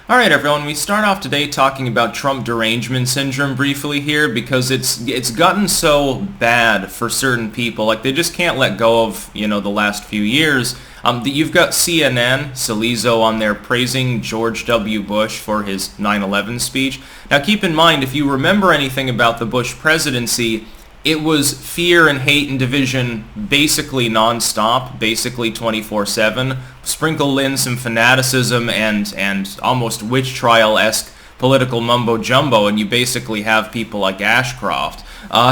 Alright everyone, we start off today talking about Trump derangement syndrome briefly here because it's gotten so bad for certain people, like they just can't let go of, the last few years. That you've got CNN, Salizo on there praising George W. Bush for his 9/11 speech. Now keep in mind, if you remember anything about the Bush presidency, it was fear and hate and division basically non-stop, basically 24/7. Sprinkle in some fanaticism and almost witch trial-esque political mumbo-jumbo, and you basically have people like Ashcroft.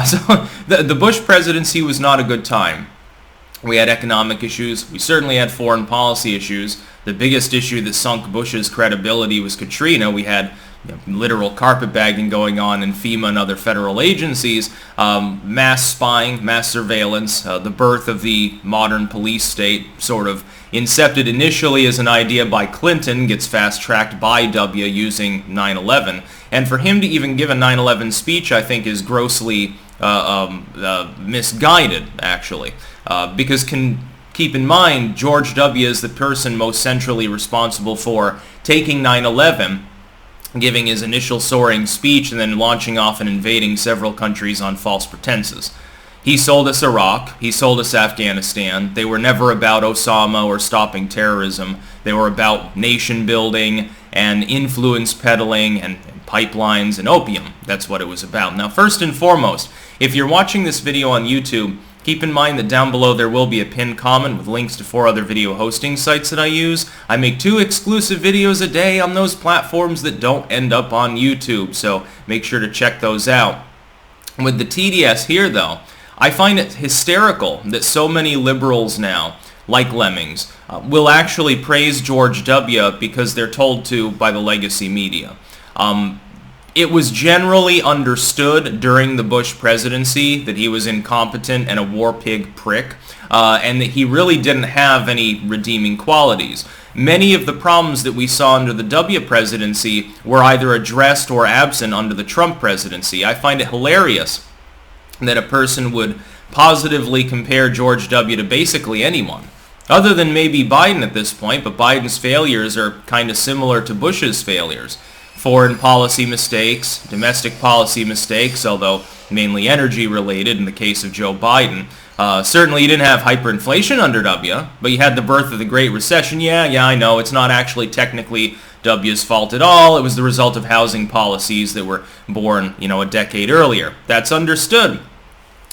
So the Bush presidency was not a good time. We had economic issues. We certainly had foreign policy issues. The biggest issue that sunk Bush's credibility was Katrina. We had literal carpetbagging going on in FEMA and other federal agencies, mass spying, mass surveillance, the birth of the modern police state, sort of incepted initially as an idea by Clinton, gets fast-tracked by W using 9/11. And for him to even give a 9/11 speech, I think, is grossly misguided, actually. Because keep in mind, George W. is the person most centrally responsible for taking 9/11, giving his initial soaring speech, and then launching off and invading several countries on false pretenses. He sold us Iraq. He sold us Afghanistan. They were never about Osama or stopping terrorism. They were about nation building and influence peddling and pipelines and opium. That's what it was about. Now, first and foremost, if you're watching this video on YouTube, keep in mind that down below there will be a pinned comment with links to 4 other video hosting sites that I use. I make 2 exclusive videos a day on those platforms that don't end up on YouTube, so make sure to check those out. With the TDS here, though, I find it hysterical that so many liberals now, like lemmings, will actually praise George W. because they're told to by the legacy media. It was generally understood during the Bush presidency that he was incompetent and a war pig prick, and that he really didn't have any redeeming qualities. Many of the problems that we saw under the W presidency were either addressed or absent under the Trump presidency. I find it hilarious that a person would positively compare George W. to basically anyone, other than maybe Biden at this point, but Biden's failures are kind of similar to Bush's failures. Foreign policy mistakes, domestic policy mistakes, although mainly energy related in the case of Joe Biden. Certainly you didn't have hyperinflation under W, but you had the birth of the Great Recession. Yeah, I know, it's not actually technically W's fault at all. It was the result of housing policies that were born, a decade earlier. That's understood.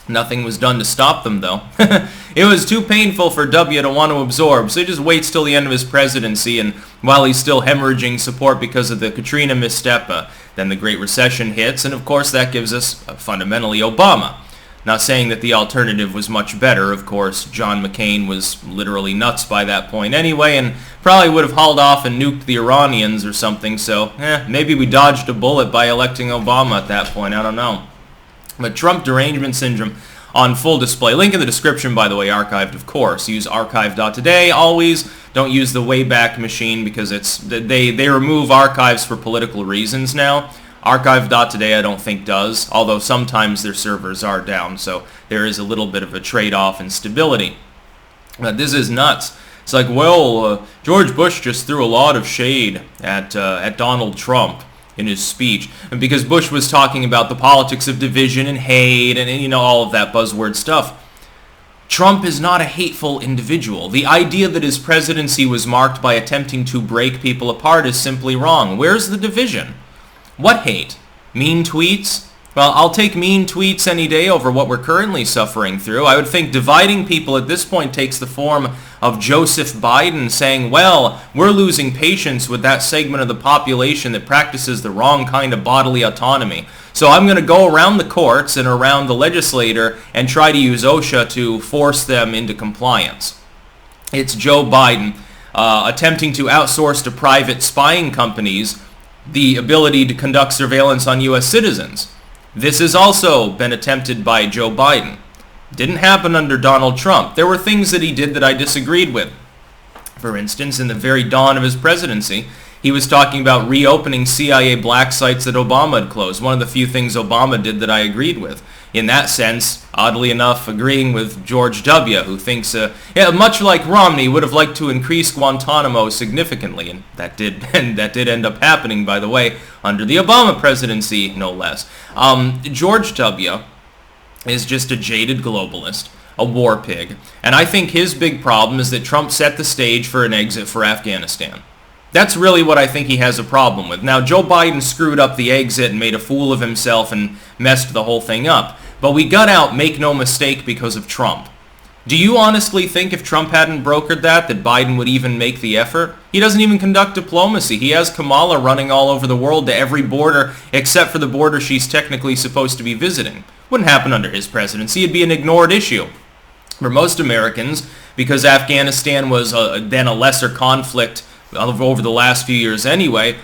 Nothing was done to stop them, though. It was too painful for W to want to absorb, so he just waits till the end of his presidency, and while he's still hemorrhaging support because of the Katrina misstep, then the Great Recession hits, and of course that gives us fundamentally Obama. Not saying that the alternative was much better, of course. John McCain was literally nuts by that point anyway, and probably would have hauled off and nuked the Iranians or something, so maybe we dodged a bullet by electing Obama at that point, I don't know. But Trump derangement syndrome on full display. Link in the description, by the way, archived, of course. Use archive.today always. Don't use the Wayback Machine because they remove archives for political reasons now. Archive.today I don't think does, although sometimes their servers are down, so there is a little bit of a trade-off in stability. But this is nuts. It's like, well, George Bush just threw a lot of shade at Donald Trump in his speech, and because Bush was talking about the politics of division and hate and all of that buzzword stuff. Trump is not a hateful individual. The idea that his presidency was marked by attempting to break people apart is simply wrong. Where's the division? What hate? Mean tweets? Well, I'll take mean tweets any day over what we're currently suffering through. I would think dividing people at this point takes the form of Joseph Biden saying, well, we're losing patience with that segment of the population that practices the wrong kind of bodily autonomy. So I'm going to go around the courts and around the legislator and try to use OSHA to force them into compliance. It's Joe Biden attempting to outsource to private spying companies the ability to conduct surveillance on U.S. citizens. This has also been attempted by Joe Biden. Didn't happen under Donald Trump. There were things that he did that I disagreed with. For instance, in the very dawn of his presidency, he was talking about reopening CIA black sites that Obama had closed. One of the few things Obama did that I agreed with. in that sense, oddly enough, agreeing with George W., who thinks, much like Romney, would have liked to increase Guantanamo significantly, and that did end up happening, by the way, under the Obama presidency, no less. George W. is just a jaded globalist, a war pig, and I think his big problem is that Trump set the stage for an exit for Afghanistan. That's really what I think he has a problem with. Now, Joe Biden screwed up the exit and made a fool of himself and messed the whole thing up. But we got out, make no mistake, because of Trump. Do you honestly think if Trump hadn't brokered that Biden would even make the effort? He doesn't even conduct diplomacy. He has Kamala running all over the world to every border except for the border she's technically supposed to be visiting. Wouldn't happen under his presidency. It'd be an ignored issue. For most Americans, because Afghanistan was then a lesser conflict over the last few years anyway,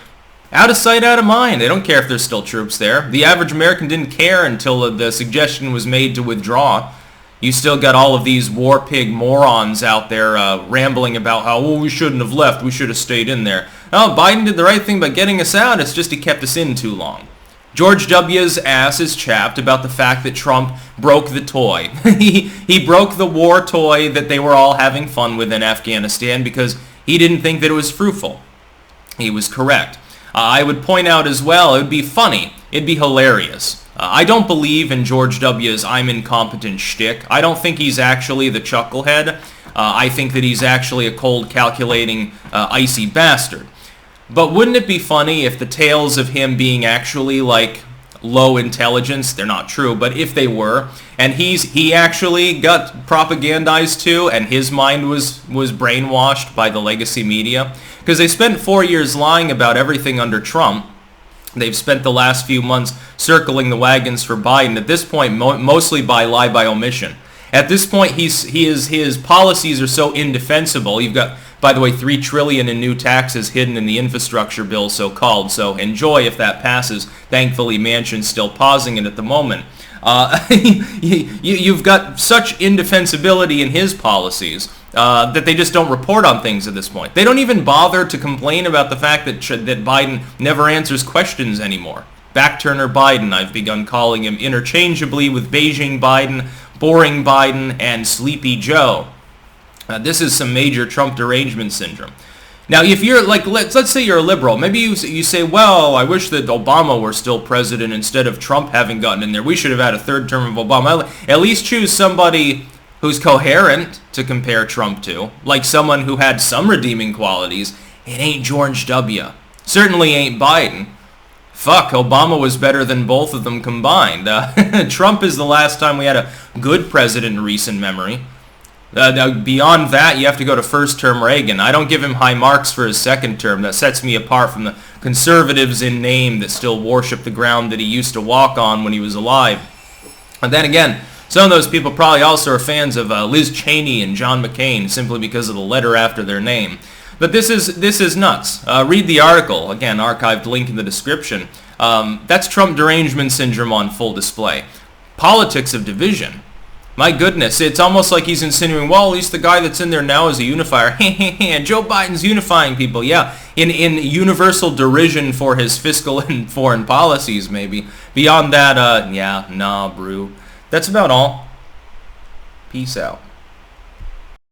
out of sight, out of mind. They don't care if there's still troops there. The average American didn't care until the suggestion was made to withdraw. You still got all of these war pig morons out there rambling about how, we shouldn't have left, we should have stayed in there. Oh, Biden did the right thing by getting us out, it's just he kept us in too long. George W.'s ass is chapped about the fact that Trump broke the toy. He broke the war toy that they were all having fun with in Afghanistan because he didn't think that it was fruitful. He was correct. I would point out as well, it would be funny. It'd be hilarious. I don't believe in George W.'s I'm incompetent shtick. I don't think he's actually the chucklehead. I think that he's actually a cold, calculating, icy bastard. But wouldn't it be funny if the tales of him being actually like low intelligence, they're not true, but if they were, and he actually got propagandized too, and his mind was brainwashed by the legacy media, because they spent 4 years lying about everything under Trump. They've spent the last few months circling the wagons for Biden, at this point mostly by lie by omission. At this point, his policies are so indefensible. You've got, by the way, $3 trillion in new taxes hidden in the infrastructure bill, so-called. So enjoy if that passes. Thankfully, Manchin's still pausing it at the moment. You've got such indefensibility in his policies that they just don't report on things at this point. They don't even bother to complain about the fact that Biden never answers questions anymore. Backturner Biden, I've begun calling him interchangeably with Beijing Biden, Boring Biden, and Sleepy Joe. This is some major Trump derangement syndrome. Now, if you're like, let's say you're a liberal, maybe you say, well, I wish that Obama were still president instead of Trump having gotten in there. We should have had a third term of Obama. At least choose somebody who's coherent to compare Trump to, like someone who had some redeeming qualities. It ain't George W. Certainly ain't Biden. Fuck, Obama was better than both of them combined. Trump is the last time we had a good president in recent memory. Beyond that, you have to go to first term Reagan. I don't give him high marks for his second term. That sets me apart from the conservatives in name that still worship the ground that he used to walk on when he was alive. And then again, some of those people probably also are fans of Liz Cheney and John McCain simply because of the letter after their name. But this is nuts. Read the article. Again, archived link in the description. That's Trump derangement syndrome on full display. Politics of division. My goodness, it's almost like he's insinuating, well, at least the guy that's in there now is a unifier. And Joe Biden's unifying people. Yeah, in universal derision for his fiscal and foreign policies, maybe. Beyond that, yeah, nah, brew. That's about all. Peace out.